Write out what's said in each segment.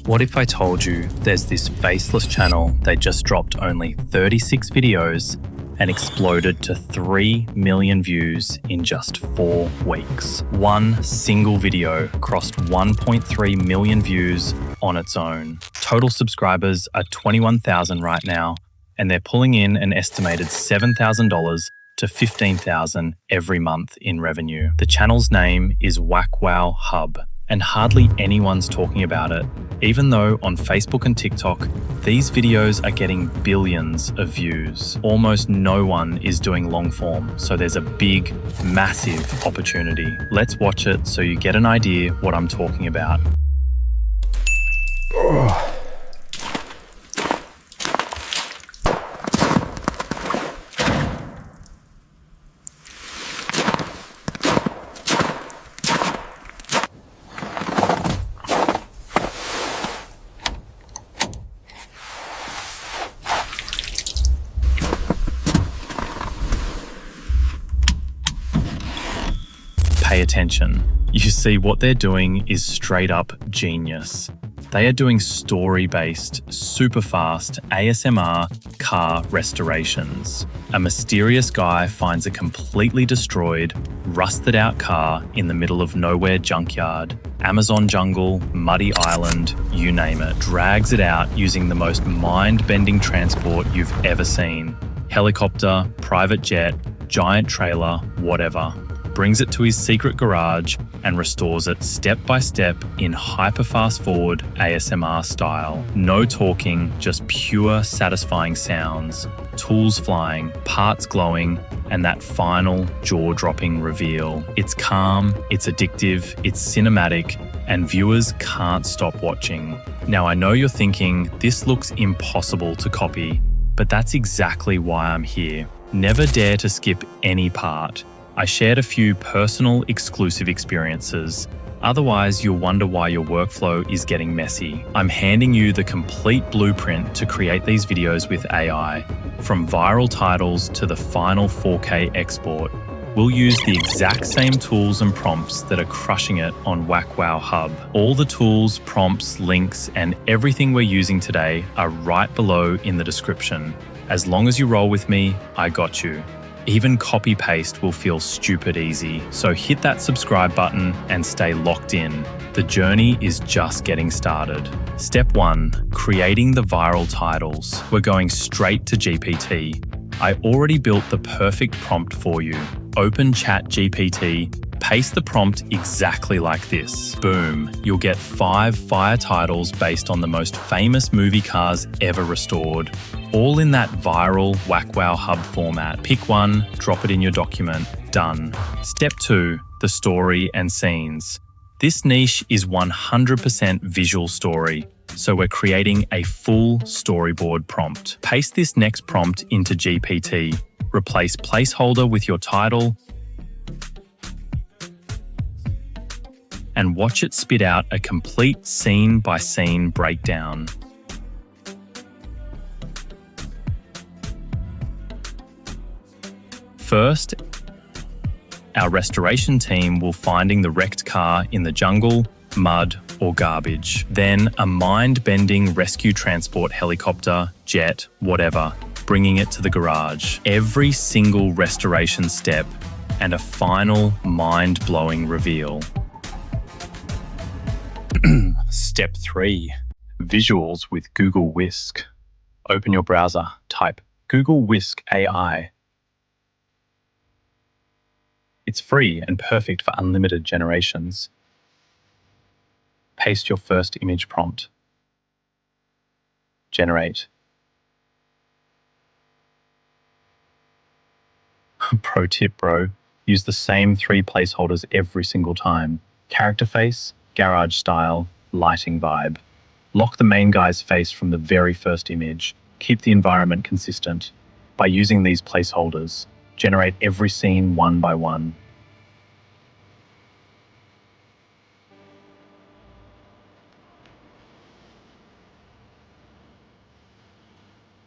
What if I told you there's this Faceless channel they just dropped only 36 videos and exploded to 3 million views in just 4 weeks? One single video crossed 1.3 million views on its own. Total subscribers are 21,000 right now, and they're pulling in an estimated $7,000 to $15,000 every month in revenue. The channel's name is WhackWow Hub, and hardly anyone's talking about it, even though on Facebook and TikTok, these videos are getting billions of views. Almost no one is doing long form, so there's a big, massive opportunity. Let's watch it so you get an idea what I'm talking about. Pay attention. You see, what they're doing is straight up genius. They are doing story-based, super fast ASMR car restorations. A mysterious guy finds a completely destroyed, rusted out car in the middle of nowhere junkyard, Amazon jungle, muddy island, you name it. Drags it out using the most mind-bending transport you've ever seen. Helicopter, private jet, giant trailer, whatever. Brings it to his secret garage and restores it step by step in hyper fast forward ASMR style. No talking, just pure satisfying sounds, tools flying, parts glowing, and that final jaw-dropping reveal. It's calm, it's addictive, it's cinematic, and viewers can't stop watching. Now I know you're thinking, this looks impossible to copy, but that's exactly why I'm here. Never dare to skip any part. I shared a few personal, exclusive experiences. Otherwise, you'll wonder why your workflow is getting messy. I'm handing you the complete blueprint to create these videos with AI, from viral titles to the final 4K export. We'll use the exact same tools and prompts that are crushing it on WhackWow Hub. All the tools, prompts, links, and everything we're using today are right below in the description. As long as you roll with me, I got you. Even copy-paste will feel stupid easy, so hit that subscribe button and stay locked in. The journey is just getting started. Step 1, creating the viral titles. We're going straight to GPT. I already built the perfect prompt for you. Open ChatGPT, paste the prompt exactly like this. Boom, you'll get 5 fire titles based on the most famous movie cars ever restored, all in that viral WhackWow Hub format. Pick one, drop it in your document, done. Step 2, the story and scenes. This niche is 100% visual story, so we're creating a full storyboard prompt. Paste this next prompt into GPT. Replace placeholder with your title, and watch it spit out a complete scene-by-scene breakdown. First, our restoration team will finding the wrecked car in the jungle, mud, or garbage. Then a mind-bending rescue transport helicopter, jet, whatever, bringing it to the garage. Every single restoration step and a final mind-blowing reveal. Step 3, visuals with Google Whisk. Open your browser, type Google Whisk AI. It's free and perfect for unlimited generations. Paste your first image prompt. Generate. Pro tip, bro. Use the same 3 placeholders every single time. Character face, garage style, lighting vibe. Lock the main guy's face from the very first image. Keep the environment consistent. By using these placeholders, generate every scene one by one.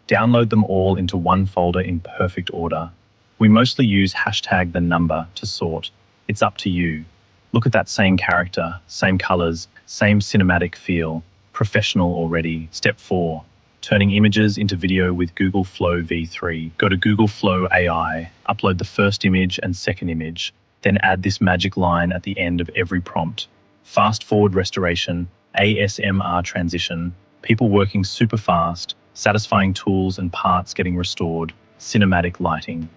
Download them all into one folder in perfect order. We mostly use hashtag the number to sort. It's up to you. Look at that same character, same colors, same cinematic feel. professional already. Step 4, turning images into video with Google Flow V3. Go to Google Flow AI, upload the first image and second image, then add this magic line at the end of every prompt. Fast forward restoration, ASMR transition, people working super fast, satisfying tools and parts getting restored, cinematic lighting.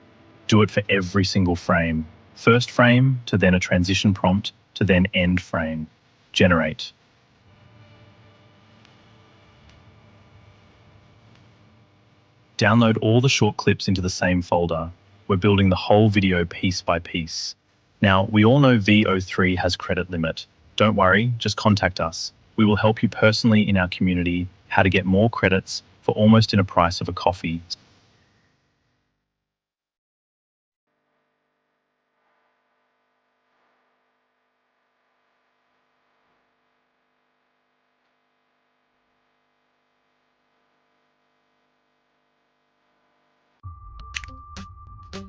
Do it for every single frame. First frame to then a transition prompt to then end frame. Generate. Download all the short clips into the same folder. We're building the whole video piece by piece. Now, we all know VO3 has credit limit. Don't worry, just contact us. We will help you personally in our community how to get more credits for almost in a price of a coffee.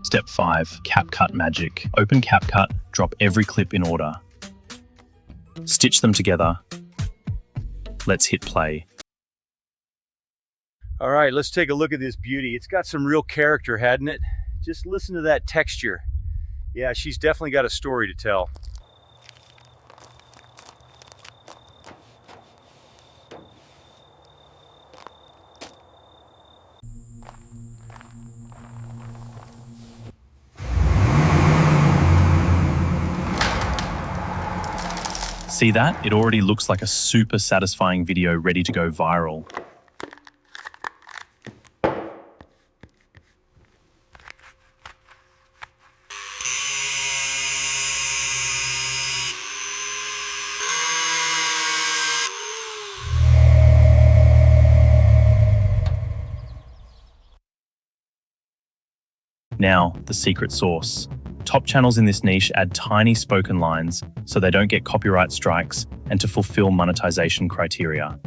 Step 5, CapCut magic. Open CapCut, drop every clip in order. Stitch them together. Let's hit play. All right, let's take a look at this beauty. It's got some real character, hadn't it? Just listen to that texture. Yeah, she's definitely got a story to tell. See that? It already looks like a super satisfying video ready to go viral. Now, the secret sauce. Top channels in this niche add tiny spoken lines so they don't get copyright strikes and to fulfill monetization criteria.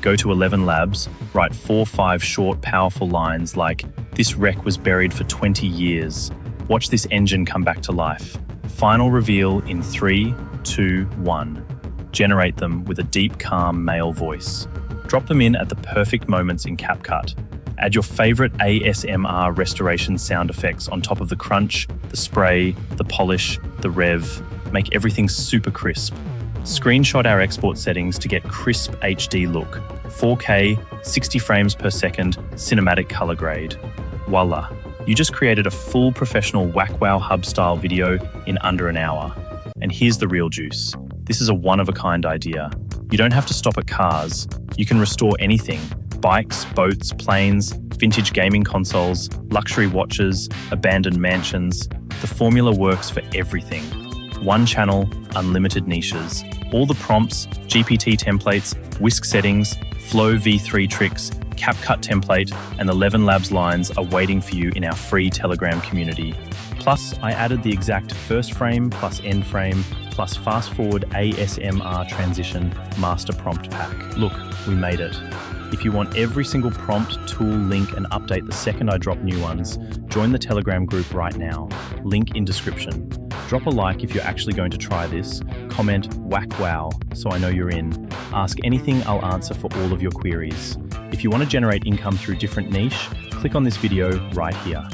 Go to 11 Labs, write 4-5 short, powerful lines like, "This wreck was buried for 20 years. Watch this engine come back to life." Final reveal in 3, 2, 1. Generate them with a deep, calm male voice. Drop them in at the perfect moments in CapCut. Add your favorite ASMR restoration sound effects on top of the crunch, the spray, the polish, the rev. Make everything super crisp. Screenshot our export settings to get crisp HD look. 4K, 60 frames per second, cinematic color grade. Voila. You just created a full professional Whack Wow Hub style video in under an hour. And here's the real juice. This is a one-of-a-kind idea. You don't have to stop at cars. You can restore anything. Bikes, boats, planes, vintage gaming consoles, luxury watches, abandoned mansions. The formula works for everything. One channel, unlimited niches. All the prompts, GPT templates, whisk settings, Flow V3 tricks, CapCut template, and 11 Labs lines are waiting for you in our free Telegram community. Plus, I added the exact first frame plus end frame plus fast forward ASMR transition master prompt pack. Look, we made it. If you want every single prompt, tool, link, and update the second I drop new ones, join the Telegram group right now. Link in description. Drop a like if you're actually going to try this. Comment "Whack Wow" so I know you're in. Ask anything, I'll answer for all of your queries. If you want to generate income through different niche, click on this video right here.